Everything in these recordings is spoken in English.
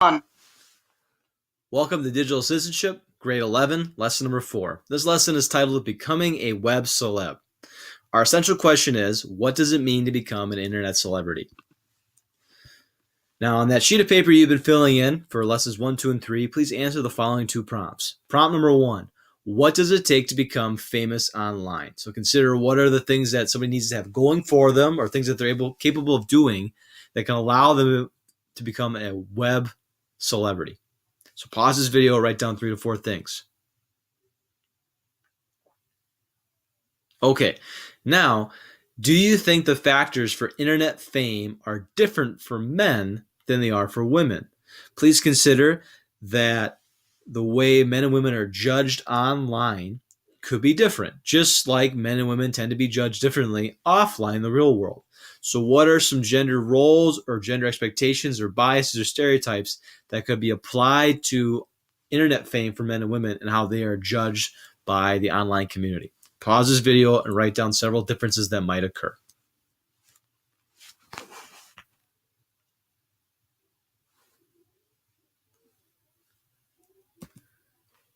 On. Welcome to Digital Citizenship, Grade 11, Lesson Number 4. This lesson is titled Becoming a Web Celeb. Our essential question is, what does it mean to become an internet celebrity? Now, on that sheet of paper you've been filling in for lessons 1, 2, and 3, please answer the following two prompts. Prompt number 1, what does it take to become famous online? So consider what are the things that somebody needs to have going for them or things that they're capable of doing that can allow them to become a web celebrity. So pause this video, write down 3 to 4 things. Okay, now, do you think the factors for internet fame are different for men than they are for women? Please consider that the way men and women are judged online could be different, just like men and women tend to be judged differently offline in the real world. So what are some gender roles or gender expectations or biases or stereotypes that could be applied to internet fame for men and women and how they are judged by the online community? Pause this video and write down several differences that might occur.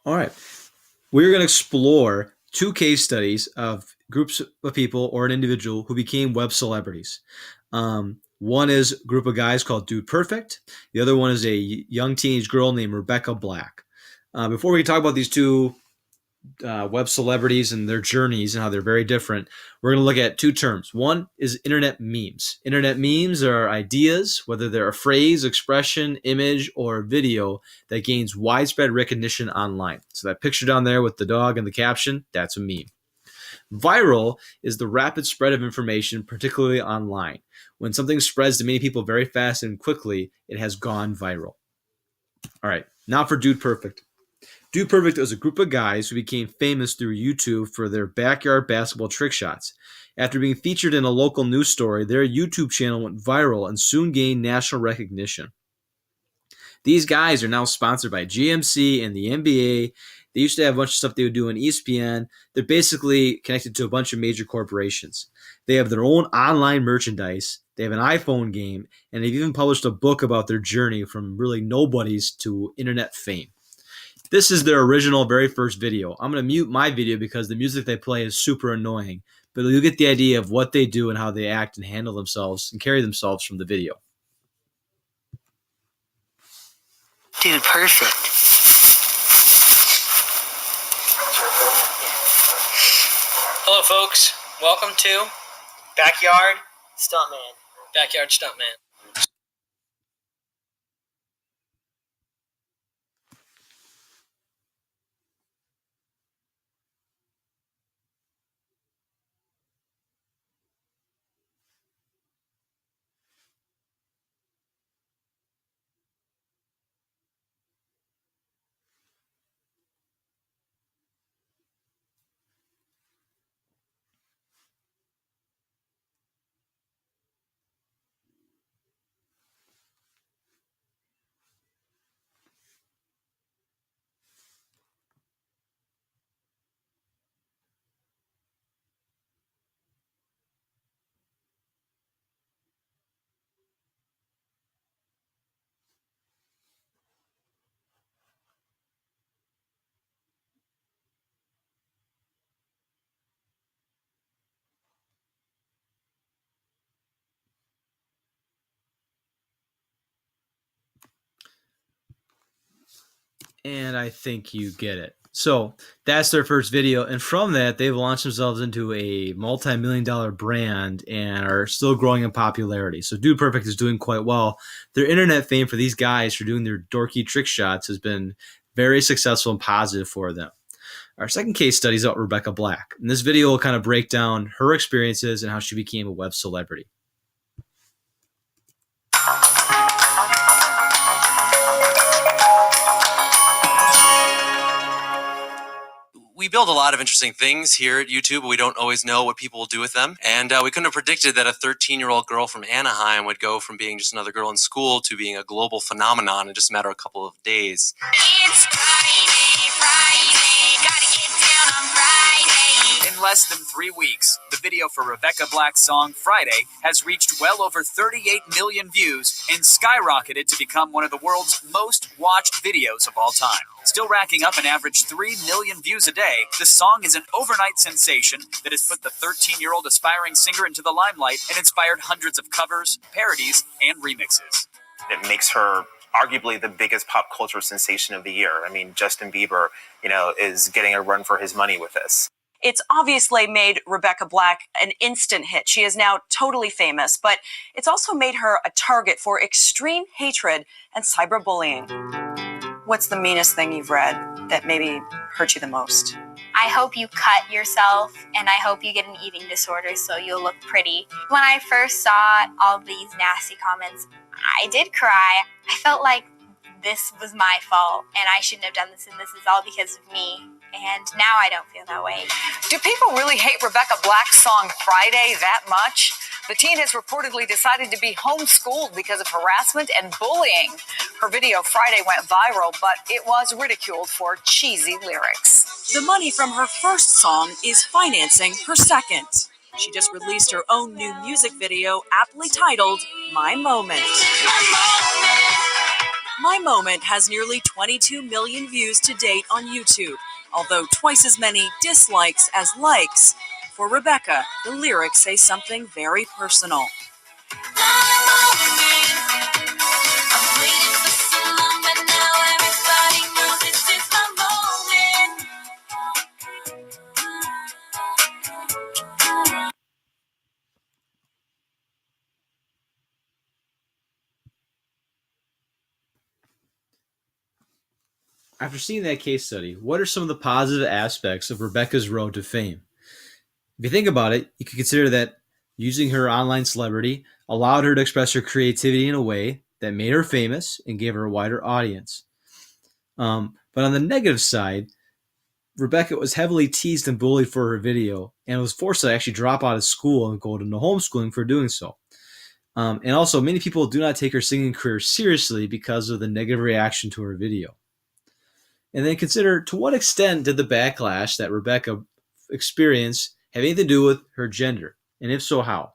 All right. We're going to explore 2 case studies of groups of people or an individual who became web celebrities. One is a group of guys called Dude Perfect. The other one is a young teenage girl named Rebecca Black. Before we talk about these 2 web celebrities and their journeys and how they're very different, we're going to look at 2 terms. One is internet memes. Internet memes are ideas, whether they're a phrase, expression, image, or video that gains widespread recognition online. So that picture down there with the dog and the caption, that's a meme. Viral is the rapid spread of information, particularly online. When something spreads to many people very fast and quickly, it has gone viral. All right, now for Dude Perfect. Dude Perfect is a group of guys who became famous through YouTube for their backyard basketball trick shots. After being featured in a local news story, their YouTube channel went viral and soon gained national recognition. These guys are now sponsored by GMC and the NBA. They used to have a bunch of stuff they would do on ESPN. They're basically connected to a bunch of major corporations. They have their own online merchandise. They have an iPhone game, and they've even published a book about their journey from really nobodies to internet fame. This is their original very first video. I'm going to mute my video because the music they play is super annoying, but you'll get the idea of what they do and how they act and handle themselves and carry themselves from the video. Dude Perfect. Hello, folks. Welcome to Backyard Stuntman. Backyard Stuntman. And I think you get it. So that's their first video. And from that, they've launched themselves into a multi-million-dollar brand and are still growing in popularity. So Dude Perfect is doing quite well. Their internet fame for these guys for doing their dorky trick shots has been very successful and positive for them. Our second case study is about Rebecca Black. And this video will kind of break down her experiences and how she became a web celebrity. We build a lot of interesting things here at YouTube, but we don't always know what people will do with them. And we couldn't have predicted that a 13-year-old girl from Anaheim would go from being just another girl in school to being a global phenomenon in just a matter of a couple of days. It's Friday, gotta get down on Friday. less than 3 weeks, the video for Rebecca Black's song Friday has reached well over 38 million views and skyrocketed to become one of the world's most watched videos of all time. Still racking up an average 3 million views a day, the song is an overnight sensation that has put the 13-year-old aspiring singer into the limelight and inspired hundreds of covers, parodies, and remixes. It makes her arguably the biggest pop culture sensation of the year. I mean, Justin Bieber, is getting a run for his money with this. It's obviously made Rebecca Black an instant hit. She is now totally famous, but it's also made her a target for extreme hatred and cyberbullying. What's the meanest thing you've read that maybe hurt you the most? I hope you cut yourself, and I hope you get an eating disorder so you'll look pretty. When I first saw all these nasty comments, I did cry. I felt like this was my fault, and I shouldn't have done this, and this is all because of me. And now I don't feel that way. Do people really hate Rebecca Black's song Friday that much? The teen has reportedly decided to be homeschooled because of harassment and bullying. Her video Friday went viral, but it was ridiculed for cheesy lyrics. The money from her first song is financing her second. She just released her own new music video, aptly titled My Moment. My Moment has nearly 22 million views to date on YouTube, although twice as many dislikes as likes. For Rebecca, the lyrics say something very personal. After seeing that case study, what are some of the positive aspects of Rebecca's road to fame? If you think about it, you could consider that using her online celebrity allowed her to express her creativity in a way that made her famous and gave her a wider audience. But on the negative side, Rebecca was heavily teased and bullied for her video and was forced to actually drop out of school and go into homeschooling for doing so. And also, many people do not take her singing career seriously because of the negative reaction to her video. And then consider, to what extent did the backlash that Rebecca experienced have anything to do with her gender? And if so, how?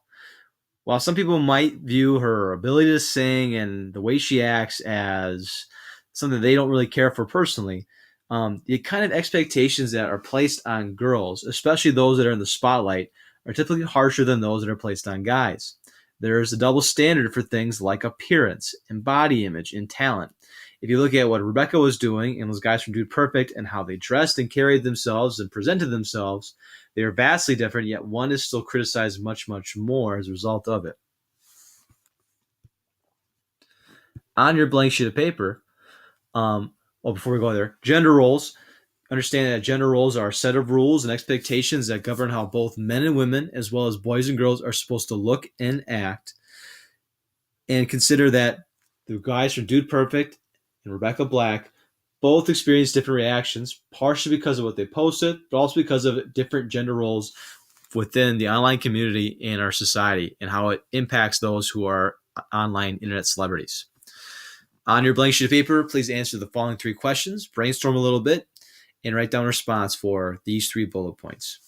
While some people might view her ability to sing and the way she acts as something they don't really care for personally, the kind of expectations that are placed on girls, especially those that are in the spotlight, are typically harsher than those that are placed on guys. There's a double standard for things like appearance and body image and talent. If you look at what Rebecca was doing and those guys from Dude Perfect and how they dressed and carried themselves and presented themselves, they are vastly different, yet one is still criticized much, much more as a result of it. On your blank sheet of paper, before we go there, gender roles. Understand that gender roles are a set of rules and expectations that govern how both men and women, as well as boys and girls, are supposed to look and act. And consider that the guys from Dude Perfect and Rebecca Black both experienced different reactions, partially because of what they posted, but also because of different gender roles within the online community and our society and how it impacts those who are online internet celebrities. On your blank sheet of paper, please answer the following 3 questions, brainstorm a little bit, and write down a response for these 3 bullet points.